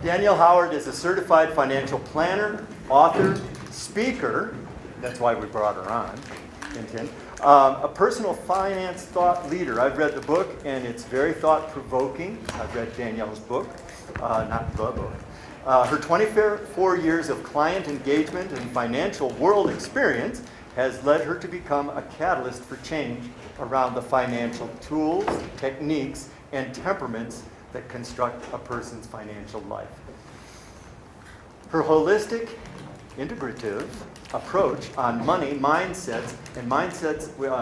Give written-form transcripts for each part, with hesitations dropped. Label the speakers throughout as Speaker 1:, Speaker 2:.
Speaker 1: Danielle Howard is a certified financial planner, author, speaker, that's why we brought her on, a personal finance thought leader. I've read the book, and it's very thought-provoking. I've read Danielle's book, not the book. Her 24 years of client engagement and financial world experience has led her to become a catalyst for change around the financial tools, techniques, and temperaments that construct a person's financial life. Her holistic, integrative approach on money, mindsets,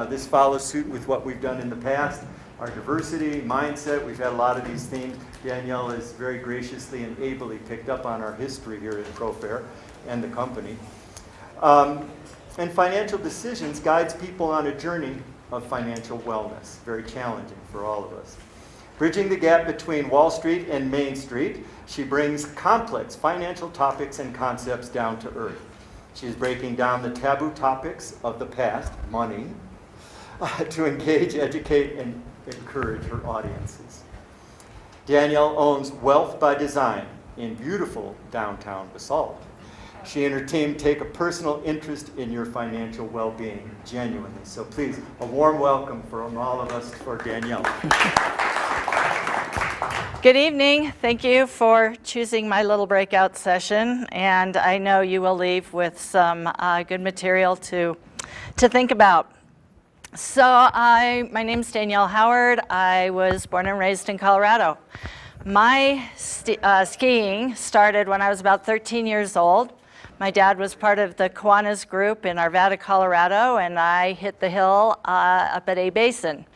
Speaker 1: this follows suit with what we've done in the past. Our diversity, mindset, we've had a lot of these themes. Danielle has very graciously and ably picked up on our history here at ProFair and the company. And financial decisions guides people on a journey of financial wellness, very challenging for all of us. Bridging the gap between Wall Street and Main Street, she brings complex financial topics and concepts down to earth. She's breaking down the taboo topics of the past, money, to engage, educate, and encourage her audiences. Danielle owns Wealth by Design in beautiful downtown Basalt. She and her team take a personal interest in your financial well-being, genuinely. So please, a warm welcome from all of us for Danielle.
Speaker 2: Good evening. Thank you for choosing my little breakout session, and I know you will leave with some good material to think about. So my name's Danielle Howard. I was born and raised in Colorado. My skiing started when I was about 13 years old. My dad was part of the Kiwanis group in Arvada, Colorado, and I hit the hill up at A Basin.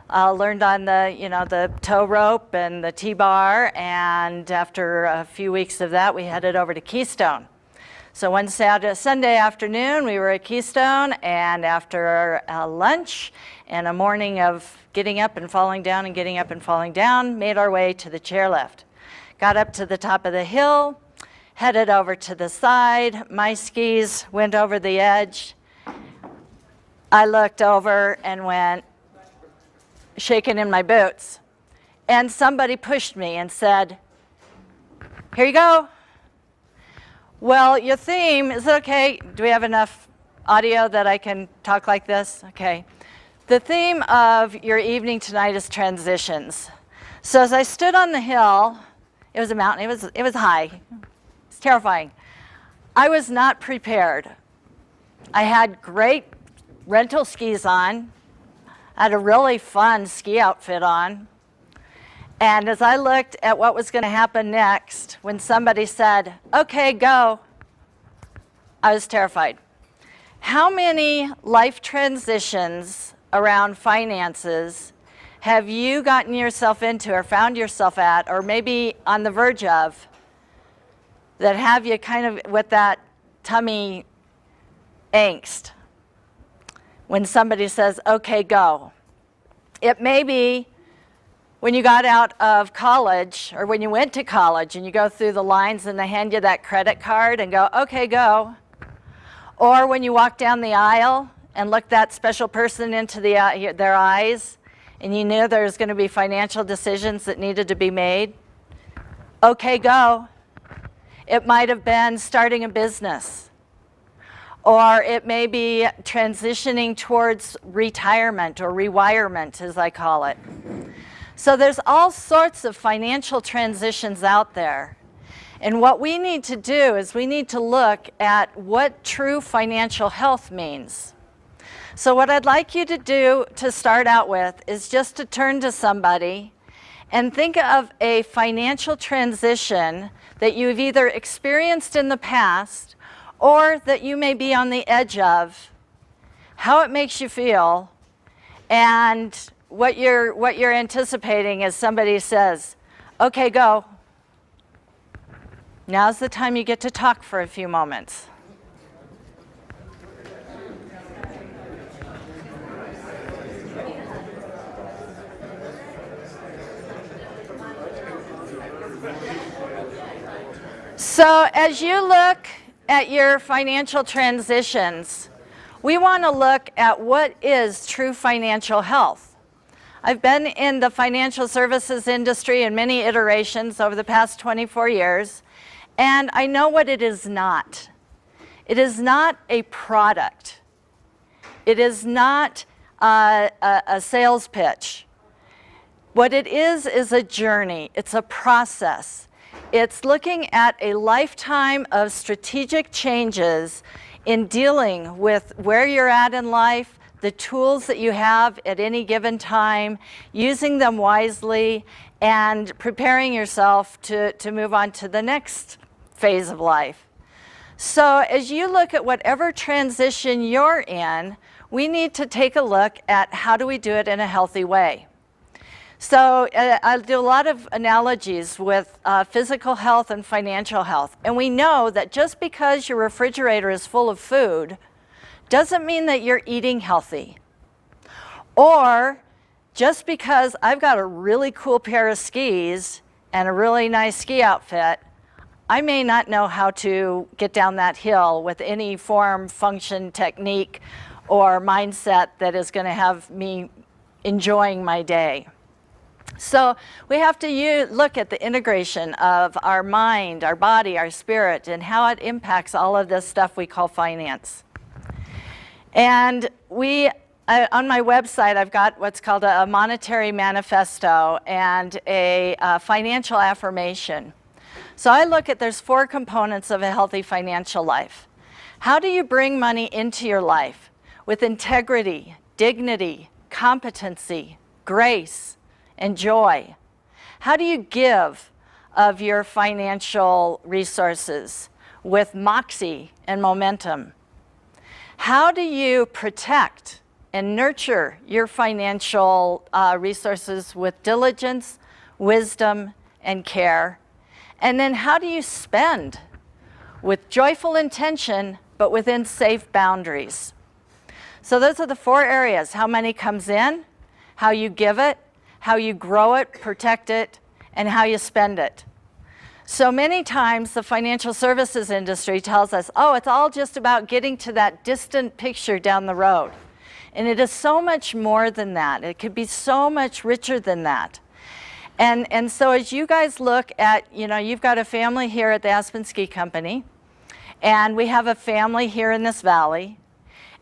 Speaker 2: Learned on the tow rope and the T-bar, and after a few weeks of that, we headed over to Keystone. So one Sunday afternoon, we were at Keystone, and after lunch and a morning of getting up and falling down and getting up and falling down, made our way to the chairlift. Got up to the top of the hill, headed over to the side. My skis went over the edge. I looked over and went shaking in my boots. And somebody pushed me and said, "Here you go." Well, your theme, is it okay? Do we have enough audio that I can talk like this? Okay. The theme of your evening tonight is transitions. So as I stood on the hill, it was a mountain, it was high. It's terrifying. I was not prepared. I had great rental skis on. I had a really fun ski outfit on. And as I looked at what was going to happen next, when somebody said, "Okay, go," I was terrified. How many life transitions around finances have you gotten yourself into or found yourself at, or maybe on the verge of, that have you kind of with that tummy angst when somebody says, "Okay, go"? It may be when you got out of college, or when you went to college and you go through the lines and they hand you that credit card and go, "Okay, go." Or when you walk down the aisle and look that special person into their eyes and you knew there was going to be financial decisions that needed to be made. "Okay, go." It might have been starting a business. Or it may be transitioning towards retirement or rewirement, as I call it. So there's all sorts of financial transitions out there. And what we need to do is we need to look at what true financial health means. So what I'd like you to do to start out with is just to turn to somebody and think of a financial transition that you've either experienced in the past or that you may be on the edge of, how it makes you feel, and what you're anticipating as somebody says, "Okay, go." Now's the time you get to talk for a few moments. So as you look at your financial transitions, we want to look at what is true financial health. I've been in the financial services industry in many iterations over the past 24 years, and I know what it is not. It is not a product. It is not a sales pitch. What it is a journey. It's a process. It's looking at a lifetime of strategic changes in dealing with where you're at in life, the tools that you have at any given time, using them wisely, and preparing yourself to move on to the next phase of life. So as you look at whatever transition you're in, we need to take a look at how do we do it in a healthy way. So I do a lot of analogies with physical health and financial health. And we know that just because your refrigerator is full of food doesn't mean that you're eating healthy. Or just because I've got a really cool pair of skis and a really nice ski outfit, I may not know how to get down that hill with any form, function, technique, or mindset that is going to have me enjoying my day. So we have to look at the integration of our mind, our body, our spirit, and how it impacts all of this stuff we call finance. And on my website, I've got what's called a monetary manifesto and a financial affirmation. So I look at, there's 4 components of a healthy financial life. How do you bring money into your life with integrity, dignity, competency, grace, and joy? How do you give of your financial resources with moxie and momentum? How do you protect and nurture your financial resources with diligence, wisdom, and care? And then how do you spend with joyful intention, but within safe boundaries? So those are the 4 areas: how money comes in, how you give it, how you grow it, protect it, and how you spend it. So many times the financial services industry tells us, oh, it's all just about getting to that distant picture down the road. And it is so much more than that. It could be so much richer than that. And so as you guys look at, you've got a family here at the Aspen Ski Company, and we have a family here in this valley,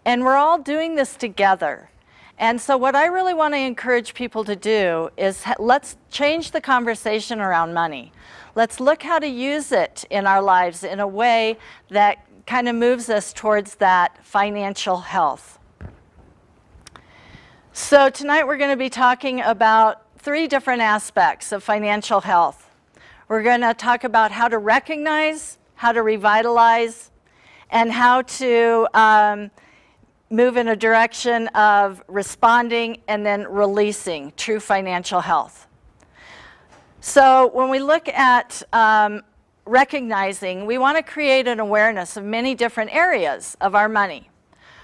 Speaker 2: and we're all doing this together. And so what I really want to encourage people to do is let's change the conversation around money. Let's look how to use it in our lives in a way that kind of moves us towards that financial health. So tonight we're going to be talking about 3 different aspects of financial health. We're going to talk about how to recognize, how to revitalize, and how to move in a direction of responding and then releasing true financial health. So when we look at recognizing, we want to create an awareness of many different areas of our money.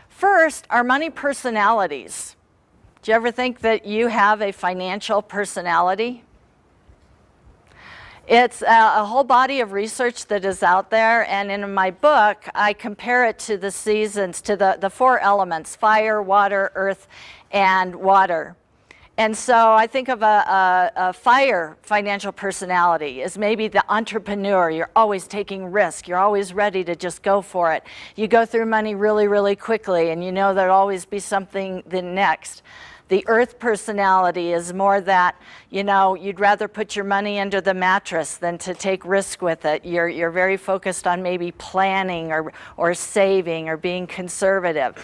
Speaker 2: First, our money personalities. Do you ever think that you have a financial personality? It's a whole body of research that is out there, and in my book, I compare it to the seasons, to the 4 elements: fire, water, earth, and water. And so I think of a fire financial personality as maybe the entrepreneur. You're always taking risk. You're always ready to just go for it. You go through money really, really quickly, and you know there'll always be something the next. The earth personality is more that, you'd rather put your money under the mattress than to take risk with it. You're very focused on maybe planning or saving or being conservative.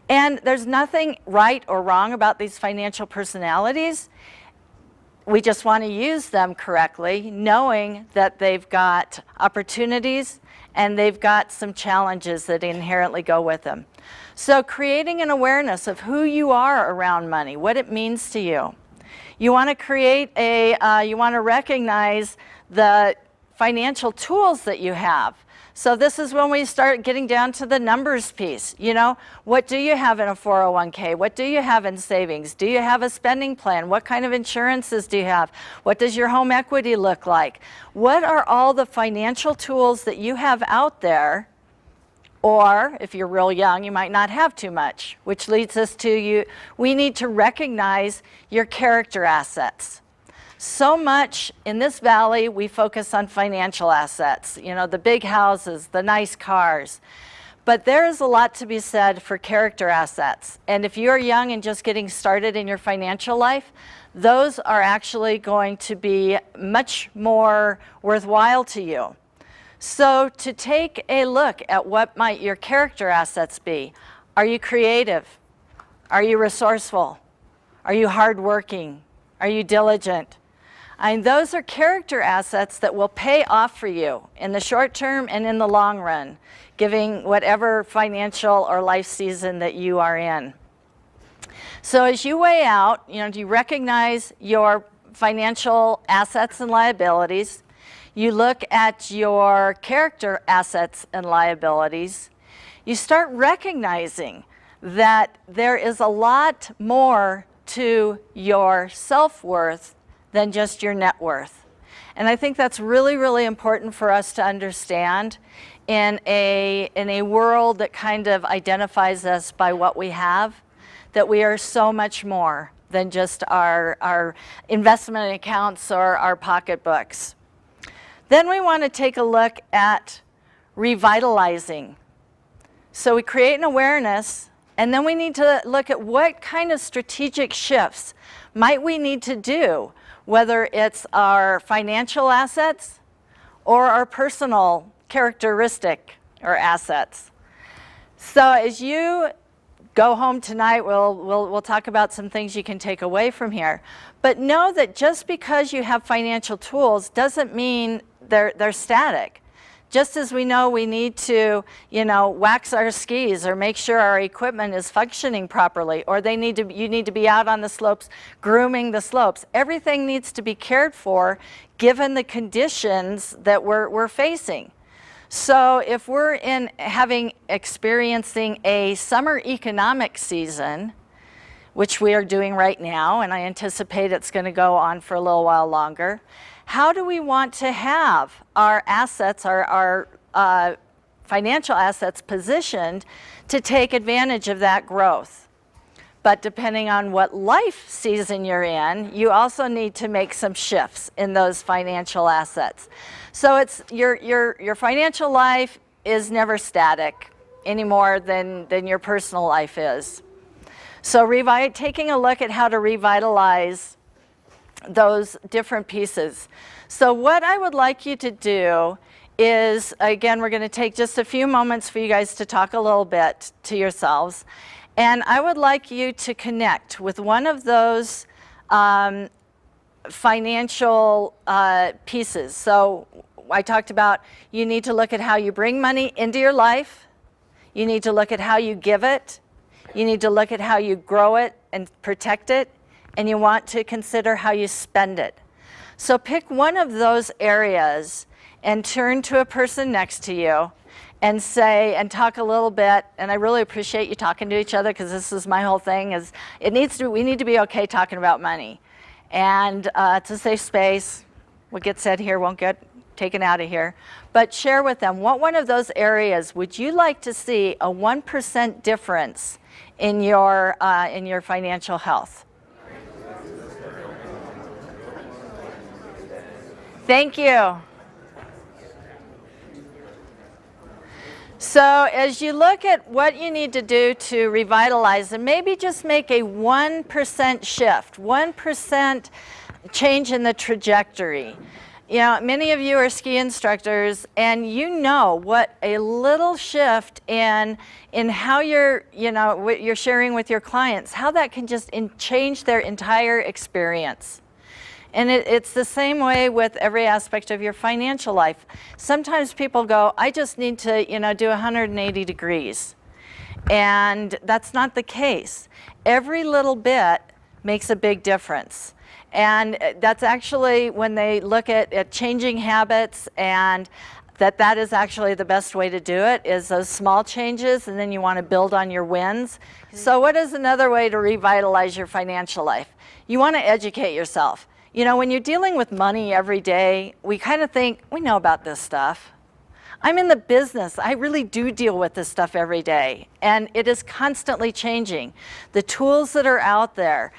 Speaker 2: And there's nothing right or wrong about these financial personalities. We just want to use them correctly, knowing that they've got opportunities and they've got some challenges that inherently go with them. So creating an awareness of who you are around money, what it means to you. You want to you want to recognize the financial tools that you have. So this is when we start getting down to the numbers piece. What do you have in a 401k? What do you have in savings? Do you have a spending plan? What kind of insurances do you have? What does your home equity look like? What are all the financial tools that you have out there, Or if you're real young, you might not have too much, which leads us to we need to recognize your character assets. So much in this valley, we focus on financial assets, the big houses, the nice cars. But there is a lot to be said for character assets. And if you're young and just getting started in your financial life, those are actually going to be much more worthwhile to you. So to take a look at what might your character assets be. Are you creative? Are you resourceful? Are you hardworking? Are you diligent? And those are character assets that will pay off for you in the short term and in the long run, giving whatever financial or life season that you are in. So as you weigh out, do you recognize your financial assets and liabilities? You look at your character assets and liabilities. You start recognizing that there is a lot more to your self-worth than just your net worth. And I think that's really, really important for us to understand in a world that kind of identifies us by what we have, that we are so much more than just our investment accounts or our pocketbooks. Then we want to take a look at revitalizing. So we create an awareness, and then we need to look at what kind of strategic shifts might we need to do, whether it's our financial assets or our personal characteristic or assets. So as you go home tonight, we'll talk about some things you can take away from here. But know that just because you have financial tools doesn't mean they're static. Just as we know we need to, wax our skis or make sure our equipment is functioning properly, or you need to be out on the slopes grooming the slopes. Everything needs to be cared for given the conditions that we're facing. So if we're experiencing a summer economic season, which we are doing right now, and I anticipate it's going to go on for a little while longer, how do we want to have our assets, our financial assets positioned to take advantage of that growth? But depending on what life season you're in, you also need to make some shifts in those financial assets. So it's your financial life is never static any more than your personal life is. So taking a look at how to revitalize those different pieces. So what I would like you to do is, again, we're going to take just a few moments for you guys to talk a little bit to yourselves. And I would like you to connect with one of those financial pieces. So I talked about you need to look at how you bring money into your life. You need to look at how you give it. You need to look at how you grow it and protect it. And you want to consider how you spend it. So pick one of those areas and turn to a person next to you and talk a little bit. And I really appreciate you talking to each other, because this is my whole thing, is we need to be okay talking about money. And it's a safe space. What gets said here won't get taken out of here. But share with them, what one of those areas would you like to see a 1% difference in your financial health? Thank you. So as you look at what you need to do to revitalize, and maybe just make a 1% shift, 1% change in the trajectory. Many of you are ski instructors, and you know what a little shift in how what you're sharing with your clients, how that can just change their entire experience. And it's the same way with every aspect of your financial life. Sometimes people go, I just need to, do 180 degrees. And that's not the case. Every little bit makes a big difference. And that's actually when they look at changing habits, and that is actually the best way to do it, is those small changes, and then you want to build on your wins. So what is another way to revitalize your financial life? You want to educate yourself. When you're dealing with money every day, we kind of think, we know about this stuff. I'm in the business. I really do deal with this stuff every day, and it is constantly changing. The tools that are out there,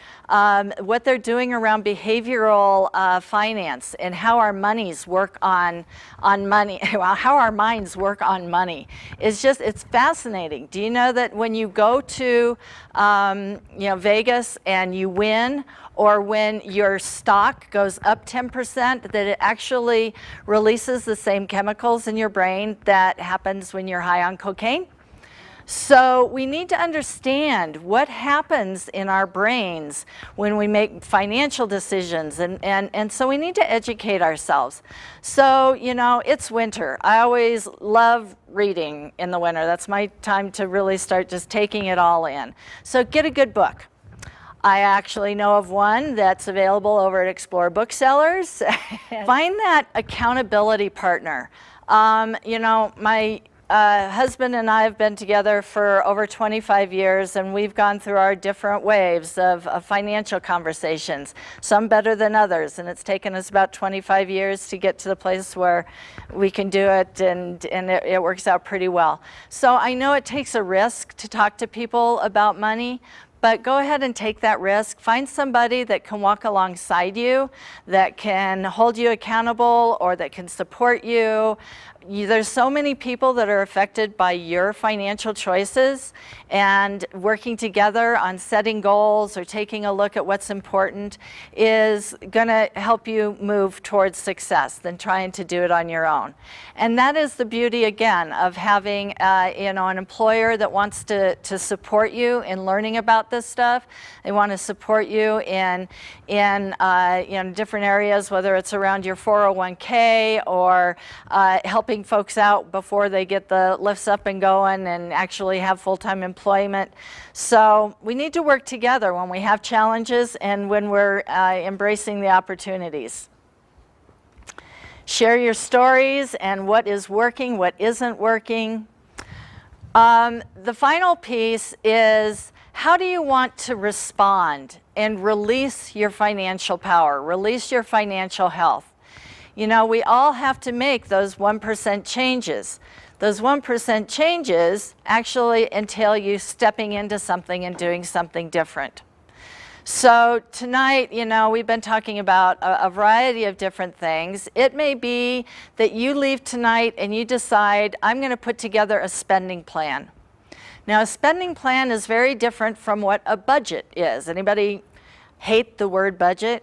Speaker 2: what they're doing around behavioral finance and how our monies work on money, how our minds work on money is just, it's fascinating. Do you know that when you go to Vegas and you win, or when your stock goes up 10%, that it actually releases the same chemicals in your brain that happens when you're high on cocaine? So we need to understand what happens in our brains when we make financial decisions, and so we need to educate ourselves. So, it's winter. I always love reading in the winter. That's my time to really start just taking it all in. So get a good book. I actually know of one that's available over at Explore Booksellers. Find that accountability partner. My husband and I have been together for over 25 years, and we've gone through our different waves of financial conversations, some better than others, and it's taken us about 25 years to get to the place where we can do it, and it works out pretty well. So I know it takes a risk to talk to people about money, but go ahead and take that risk. Find somebody that can walk alongside you, that can hold you accountable, or that can support you. There's so many people that are affected by your financial choices, and working together on setting goals or taking a look at what's important is going to help you move towards success than trying to do it on your own. And that is the beauty, again, of having an employer that wants to support you in learning about this stuff. They want to support you in different areas, whether it's around your 401k or helping folks out before they get the lifts up and going and actually have full-time employment. So we need to work together when we have challenges and when we're embracing the opportunities. Share your stories and what is working, what isn't working. The final piece is, how do you want to respond and release your financial power, release your financial health? We all have to make those 1% changes. Those 1% changes actually entail you stepping into something and doing something different. So tonight, we've been talking about a variety of different things. It may be that you leave tonight and you decide, I'm going to put together a spending plan. Now, a spending plan is very different from what a budget is. Anybody hate the word budget?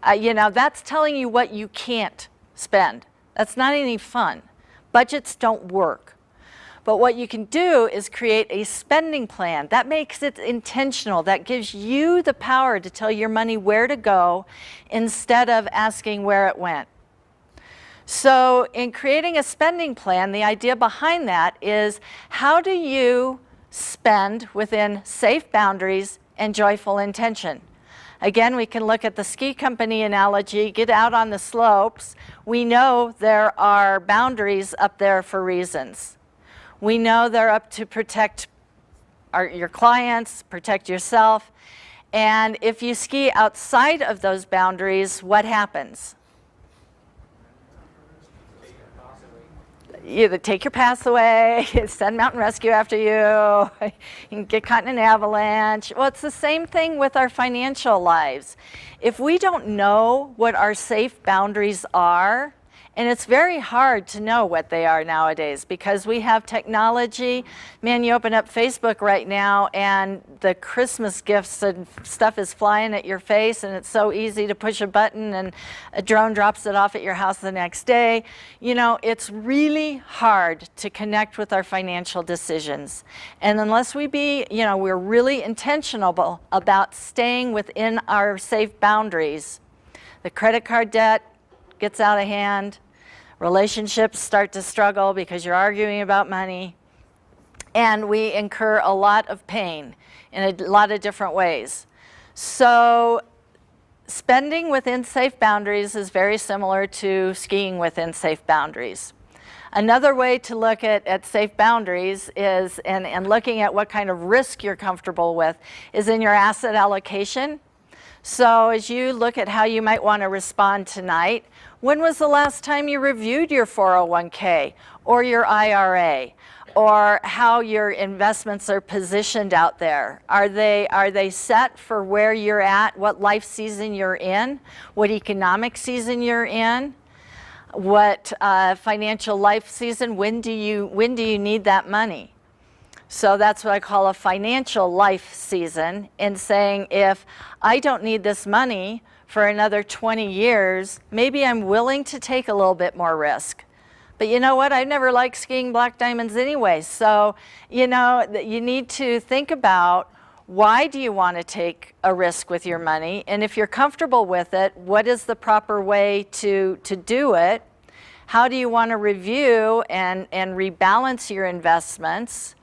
Speaker 2: That's telling you what you can't spend. That's not any fun. Budgets don't work. But what you can do is create a spending plan. That makes it intentional. That gives you the power to tell your money where to go instead of asking where it went. So in creating a spending plan, the idea behind that is, how do you spend within safe boundaries and joyful intention? Again, we can look at the ski company analogy. Get out on the slopes. We know there are boundaries up there for reasons. We know they're up to protect your clients, protect yourself. And if you ski outside of those boundaries, what happens? You either take your pass away, send mountain rescue after you, you can get caught in an avalanche. Well, it's the same thing with our financial lives. If we don't know what our safe boundaries are, and it's very hard to know what they are nowadays because we have technology. Man, you open up Facebook right now and the Christmas gifts and stuff is flying at your face, and it's so easy to push a button and a drone drops it off at your house the next day. It's really hard to connect with our financial decisions. And unless we're really intentional about staying within our safe boundaries, the credit card debt gets out of hand. Relationships start to struggle because you're arguing about money, and we incur a lot of pain in a lot of different ways. So spending within safe boundaries is very similar to skiing within safe boundaries. Another way to look at safe boundaries is, and looking at what kind of risk you're comfortable with, is in your asset allocation. So as you look at how you might want to respond tonight, when was the last time you reviewed your 401k or your IRA, or how your investments are positioned out there? Are they set for where you're at, what life season you're in, what economic season you're in, what financial life season, when do you need that money? So that's what I call a financial life season, in saying, if I don't need this money for another 20 years, maybe I'm willing to take a little bit more risk. But you know what? I never liked skiing black diamonds anyway. So, you know, you need to think about, why do you want to take a risk with your money? And if you're comfortable with it, what is the proper way to do it? How do you want to review and rebalance your investments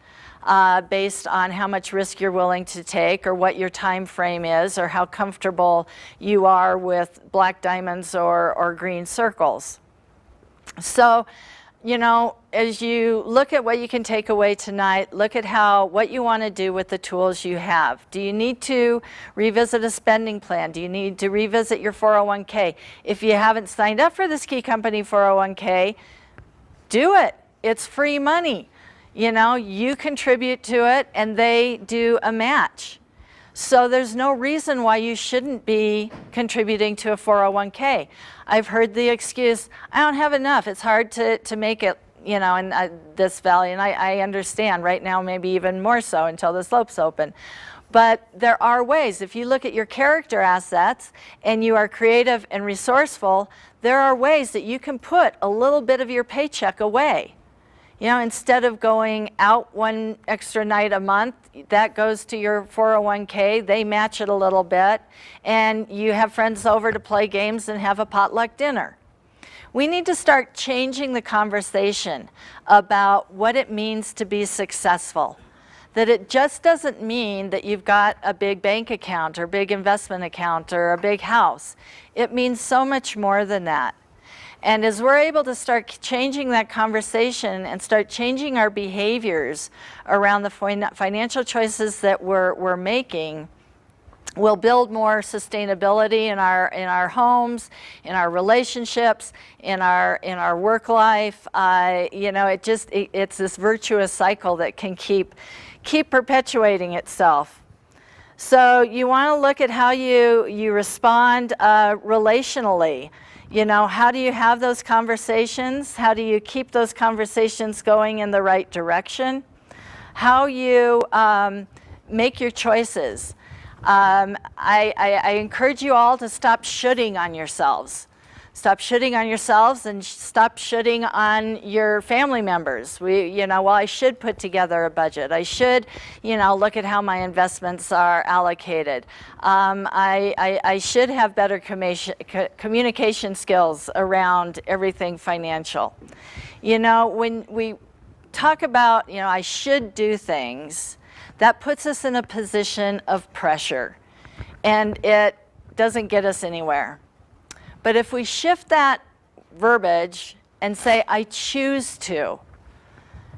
Speaker 2: based on how much risk you're willing to take, or what your time frame is, or how comfortable you are with black diamonds or green circles? So, you know, as you look at what you can take away tonight, look at what you want to do with the tools you have. Do you need to revisit a spending plan? Do you need to revisit your 401k? If you haven't signed up for the ski company 401k, do it. It's free money. You know, you contribute to it and they do a match. So there's no reason why you shouldn't be contributing to a 401k. I've heard the excuse, I don't have enough. It's hard to make it, you know, in this valley. And I understand right now, maybe even more so until the slope's open. But there are ways. If you look at your character assets and you are creative and resourceful, there are ways that you can put a little bit of your paycheck away. You know, instead of going out one extra night a month, that goes to your 401k, they match it a little bit, and you have friends over to play games and have a potluck dinner. We need to start changing the conversation about what it means to be successful. That it just doesn't mean that you've got a big bank account or big investment account or a big house. It means so much more than that. And as we're able to start changing that conversation and start changing our behaviors around the financial choices that we're making, we'll build more sustainability in our homes, in our relationships, in our work life. You know, it's this virtuous cycle that can keep perpetuating itself. So you want to look at how you respond relationally. You know, how do you have those conversations? How do you keep those conversations going in the right direction? How you make your choices. I encourage you all to stop shooting on yourselves. Stop shooting on yourselves and stop shooting on your family members. Well, I should put together a budget. I should, look at how my investments are allocated. I should have better communication skills around everything financial. When we talk about, I should do things, that puts us in a position of pressure, and it doesn't get us anywhere. But if we shift that verbiage and say, I choose to,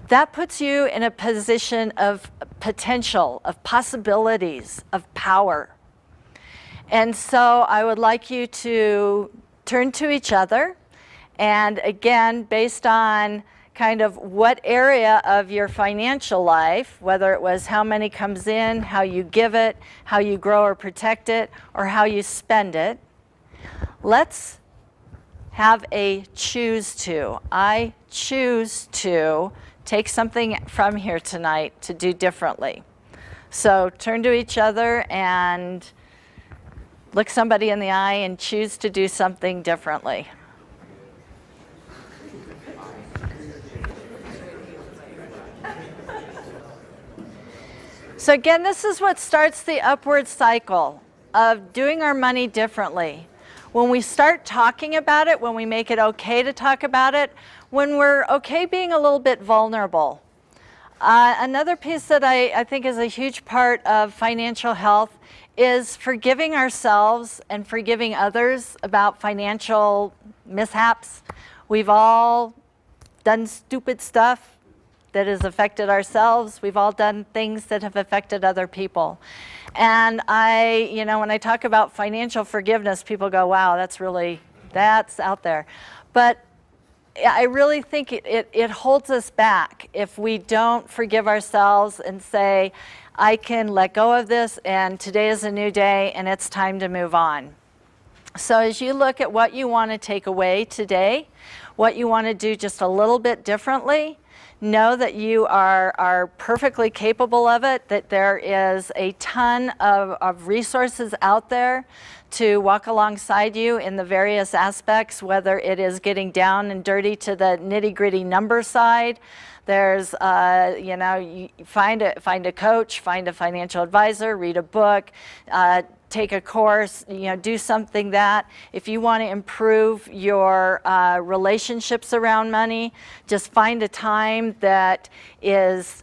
Speaker 2: that puts you in a position of potential, of possibilities, of power. And so I would like you to turn to each other, and again, based on kind of what area of your financial life, whether it was how money comes in, how you give it, how you grow or protect it, or how you spend it, let's have a choose to. I choose to take something from here tonight to do differently. So turn to each other and look somebody in the eye and choose to do something differently. So again, this is what starts the upward cycle of doing our money differently. When we start talking about it, when we make it okay to talk about it, when we're okay being a little bit vulnerable. Another piece that I think is a huge part of financial health is forgiving ourselves and forgiving others about financial mishaps. We've all done stupid stuff, that has affected ourselves. We've all done things that have affected other people. And when I talk about financial forgiveness, people go, wow, that's out there. But I really think it holds us back if we don't forgive ourselves and say, I can let go of this, and today is a new day, and it's time to move on. So as you look at what you want to take away today, what you want to do just a little bit differently, know that you are perfectly capable of it, that there is a ton of resources out there to walk alongside you in the various aspects, whether it is getting down and dirty to the nitty-gritty number side. There's, you find a coach, find a financial advisor, read a book, take a course, do something that. If you want to improve your relationships around money, just find a time that is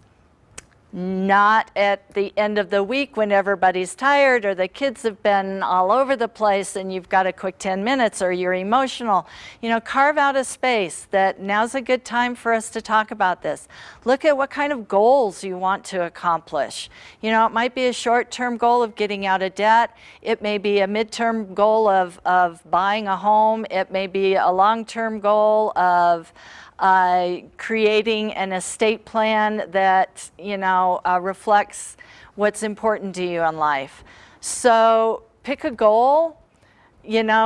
Speaker 2: not at the end of the week when everybody's tired or the kids have been all over the place and you've got a quick 10 minutes or you're emotional. Carve out a space that now's a good time for us to talk about this. Look at what kind of goals you want to accomplish. It might be a short-term goal of getting out of debt. It may be a midterm goal of buying a home. It may be a long-term goal of creating an estate plan that reflects what's important to you in life. So pick a goal,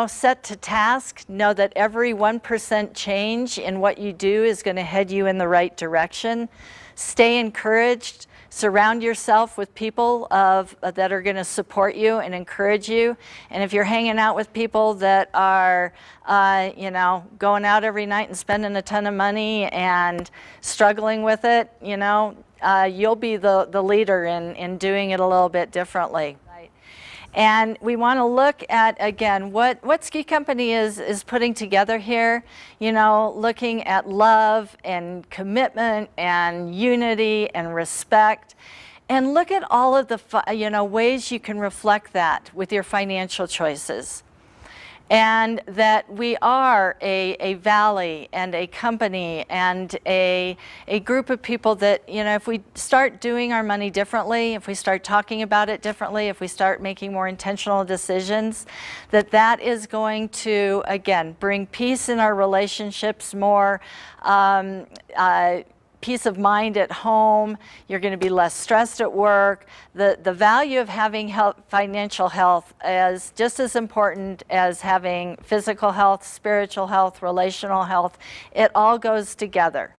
Speaker 2: set to task. Know that every 1% change in what you do is going to head you in the right direction. Stay encouraged. Surround yourself with people that are going to support you and encourage you. And if you're hanging out with people that are, going out every night and spending a ton of money and struggling with it, you'll be the leader in doing it a little bit differently. And we want to look at, again, what Ski Company is putting together here, looking at love and commitment and unity and respect. And look at all of the ways you can reflect that with your financial choices. And that we are a valley and a company and a group of people that, if we start doing our money differently, if we start talking about it differently, if we start making more intentional decisions, that is going to, again, bring peace in our relationships, more peace of mind at home. You're going to be less stressed at work. The value of having financial health is just as important as having physical health, spiritual health, relational health. It all goes together.